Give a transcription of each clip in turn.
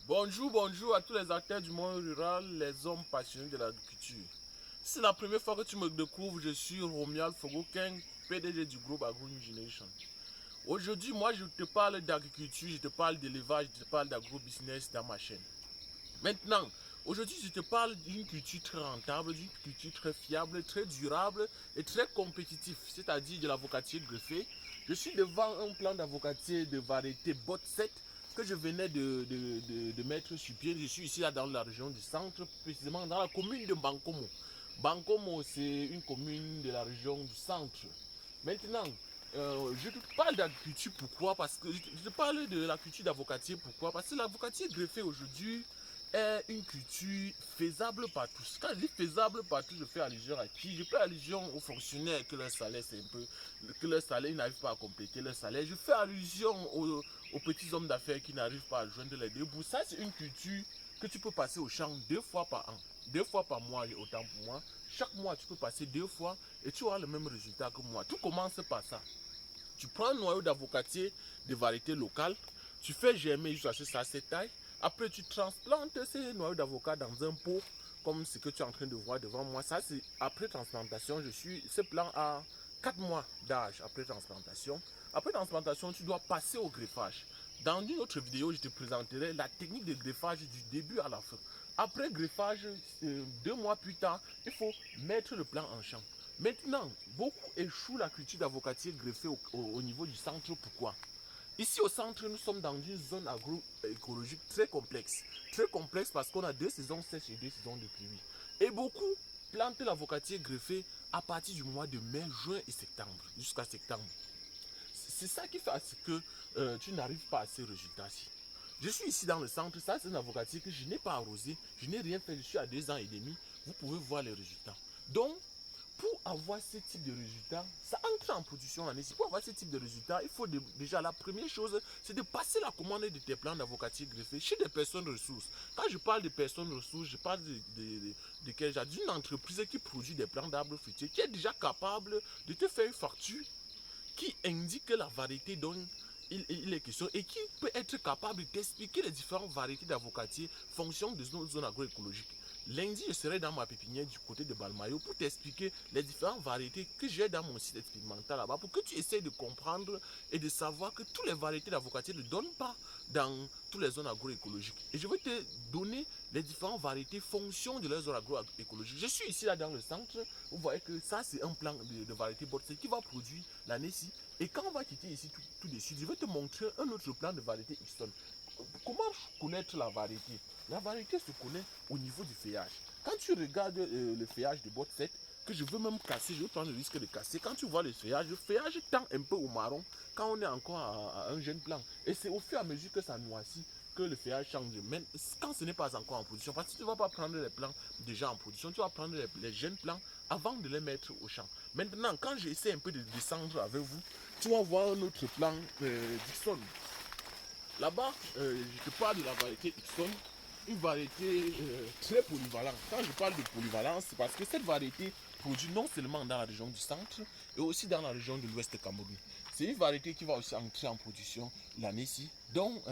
Bonjour à tous les acteurs du monde rural, les hommes passionnés de l'agriculture. Si c'est la première fois que tu me découvres, je suis Romuald Fogoken, PDG du groupe Agro Generation. Aujourd'hui, moi, je te parle d'agriculture, je te parle d'élevage, je te parle d'agro-business dans ma chaîne. Maintenant, aujourd'hui, je te parle d'une culture très rentable, d'une culture très fiable, très durable et très compétitive, c'est-à-dire de l'avocatier greffé. Je suis devant un plan d'avocatier de variété bot 7 que je venais de mettre sur pied. Je suis ici là dans la région du centre, précisément dans la commune de Bankomo. Bankomo, c'est une commune de la région du centre. Maintenant, je te parle d'agriculture, pourquoi? Parce que je te parle de la culture d'avocatier, pourquoi? Parce que l'avocatier greffé aujourd'hui est une culture faisable par tous. Quand je dis faisable par tous, je fais allusion à qui? Je fais allusion aux fonctionnaires que leur salaire, c'est un peu, que leur salaire, ils n'arrivent pas à compléter leur salaire. Je fais allusion aux petits hommes d'affaires qui n'arrivent pas à joindre les deux bouts. Ça, c'est une culture que tu peux passer au champ 2 fois par an. 2 fois par mois, autant pour moi. Chaque mois, tu peux passer 2 fois et tu auras le même résultat que moi. Tout commence par ça. Tu prends un noyau d'avocatier de variété locale, tu fais germer jusqu'à ce que ça s'étaille. Après, tu transplantes ces noyaux d'avocat dans un pot, comme ce que tu es en train de voir devant moi. Ça, c'est après transplantation. Ce plan a 4 mois d'âge après transplantation. Après transplantation, tu dois passer au greffage. Dans une autre vidéo, je te présenterai la technique de greffage du début à la fin. Après greffage, 2 mois plus tard, il faut mettre le plan en champ. Maintenant, beaucoup échouent la culture d'avocatier greffé au niveau du centre. Pourquoi? Ici au centre, nous sommes dans une zone agroécologique très complexe. Très complexe parce qu'on a 2 saisons sèches et 2 saisons de pluie. Et beaucoup plantent l'avocatier greffé à partir du mois de mai, juin et septembre, jusqu'à septembre. C'est ça qui fait à ce que tu n'arrives pas à ces résultats-ci. Je suis ici dans le centre, ça c'est un avocatier que je n'ai pas arrosé, je n'ai rien fait, je suis à 2 ans et demi. Vous pouvez voir les résultats. Donc, pour avoir ce type de résultats, ça entre en production l'année. Pour avoir ce type de résultats, il faut déjà, la première chose, c'est de passer la commande de tes plants d'avocatier greffés chez des personnes ressources. Quand je parle de personnes ressources, je parle d'une entreprise qui produit des plants d'arbres fruitiers, qui est déjà capable de te faire une facture qui indique la variété dont il est question et qui peut être capable de t'expliquer les différentes variétés d'avocatiers fonction de nos zones agroécologiques. Lundi, je serai dans ma pépinière du côté de Balmayo pour t'expliquer les différentes variétés que j'ai dans mon site expérimental là-bas pour que tu essaies de comprendre et de savoir que toutes les variétés d'avocatiers ne donnent pas dans toutes les zones agroécologiques. Et je vais te donner les différentes variétés fonction de leurs zones agroécologiques. Je suis ici là dans le centre. Vous voyez que ça c'est un plan de variété Borset qui va produire l'année-ci. Et quand on va quitter ici tout de suite, je vais te montrer un autre plan de variété Xton. Comment connaître la variété? La variété se connaît au niveau du feuillage. Quand tu regardes le feuillage de bot 7, que je veux même casser, je vais prendre le risque de casser. Quand tu vois le feuillage tend un peu au marron quand on est encore à un jeune plant. Et c'est au fur et à mesure que ça noircit que le feuillage change. Mais quand ce n'est pas encore en production, parce que tu ne vas pas prendre les plants déjà en production, tu vas prendre les jeunes plants avant de les mettre au champ. Maintenant, quand j'essaie un peu de descendre avec vous, tu vas voir un autre plan Dixon. Là-bas, je te parle de la variété Ixon, une variété très polyvalente. Quand je parle de polyvalence, c'est parce que cette variété produit non seulement dans la région du centre, et aussi dans la région de l'ouest Cameroun. C'est une variété qui va aussi entrer en production l'année-ci. Donc,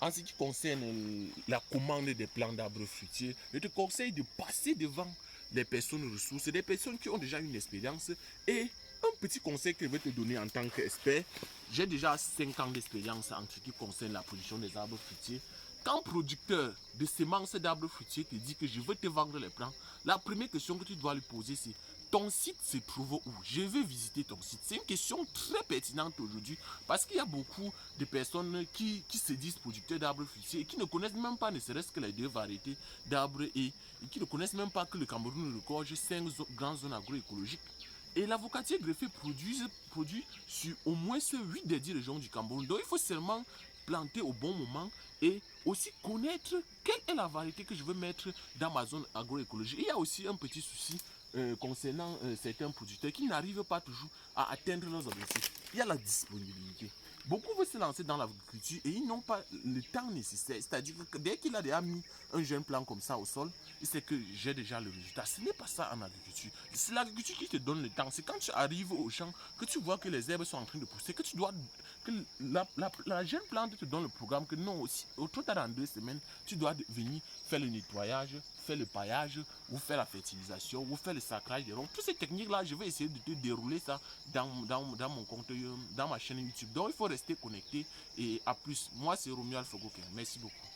en ce qui concerne la commande des plants d'arbres fruitiers, je te conseille de passer devant les personnes ressources, des personnes qui ont déjà une expérience. Et un petit conseil que je vais te donner en tant qu'expert, j'ai déjà 5 ans d'expérience en ce qui concerne la production des arbres fruitiers. Quand producteur de semences d'arbres fruitiers te dit que je veux te vendre les plants, la première question que tu dois lui poser, c'est: ton site se trouve où? Je veux visiter ton site. C'est une question très pertinente aujourd'hui parce qu'il y a beaucoup de personnes qui se disent producteurs d'arbres fruitiers et qui ne connaissent même pas ne serait-ce que les 2 variétés d'arbres et qui ne connaissent même pas que le Cameroun regorge 5 grandes zones agroécologiques. Et l'avocatier greffé produit sur au moins 8 des 10 régions du Cameroun. Donc il faut seulement planter au bon moment et aussi connaître quelle est la variété que je veux mettre dans ma zone agroécologique. Il y a aussi un petit souci concernant certains producteurs qui n'arrivent pas toujours à atteindre leurs objectifs. Il y a la disponibilité. Beaucoup veulent se lancer dans l'agriculture et ils n'ont pas le temps nécessaire. C'est-à-dire que dès qu'il a déjà mis un jeune plant comme ça au sol, il sait que j'ai déjà le résultat. Ce n'est pas ça en agriculture. C'est l'agriculture qui te donne le temps. C'est quand tu arrives au champ que tu vois que les herbes sont en train de pousser, que que la jeune plante te donne le programme que non, aussi, au total dans 2 semaines, tu dois venir faire le nettoyage, faire le paillage, ou faire la fertilisation, ou faire le sacrage des ronds. Toutes ces techniques-là, je vais essayer de te dérouler ça dans mon compte, dans ma chaîne YouTube. Donc, il faut rester connecté et à plus. Moi, c'est Romuald Fogoken. Merci beaucoup.